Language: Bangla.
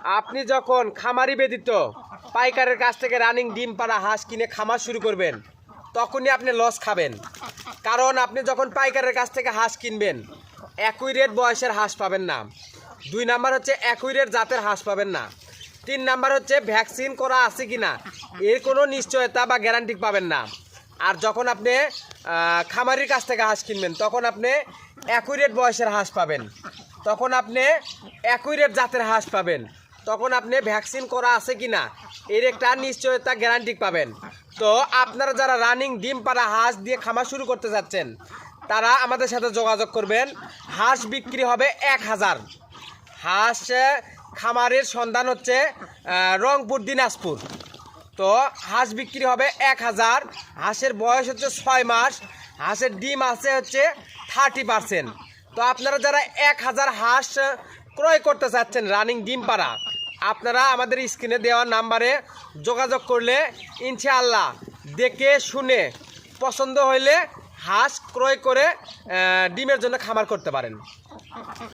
আপনি যখন খামারি ব্যতীত পাইকারের কাছ থেকে রানিং ডিম পাড়া হাঁস কিনে খামার শুরু করবেন, তখনই আপনি লস খাবেন। কারণ আপনি যখন পাইকারের কাছ থেকে হাঁস কিনবেন, অ্যাকুরেট বয়সের হাঁস পাবেন না। 2 নাম্বার হচ্ছে অ্যাকুরেট জাতের হাঁস পাবেন না। 3 নাম্বার হচ্ছে ভ্যাকসিন করা আছে কিনা এর কোনো নিশ্চয়তা বা গ্যারান্টি পাবেন না। আর যখন আপনি খামারির কাছ থেকে হাঁস কিনবেন, তখন আপনি অ্যাকুরেট বয়সের হাঁস পাবেন, তখন আপনি অ্যাকুরেট জাতের হাঁস পাবেন, তখন আপনি ভ্যাকসিন করা আছে কিনা এর একটা নিশ্চয়তা গ্যারান্টি পাবেন। তো আপনারা যারা রানিং ডিম পাড়া হাঁস দিয়ে খামার শুরু করতে যাচ্ছেন, তারা আমাদের সাথে যোগাযোগ করবেন। হাঁস বিক্রি হবে 1000। হাঁস খামারের সন্ধান হচ্ছে রংপুর, দিনাজপুর। তো হাঁস বিক্রি হবে 1000। হাঁসের বয়স হচ্ছে 6 মাস। হাঁসের ডিম আছে হচ্ছে 30%। তো আপনারা যারা 1000 হাঁস ক্রয় করতে চাচ্ছেন রানিং ডিম পাড়া, আপনারা আমাদের স্ক্রিনে দেওয়া নাম্বারে যোগাযোগ করলে ইনশাআল্লাহ দেখে শুনে পছন্দ হইলে হাঁস ক্রয় করে ডিমের জন্য খামার করতে পারেন।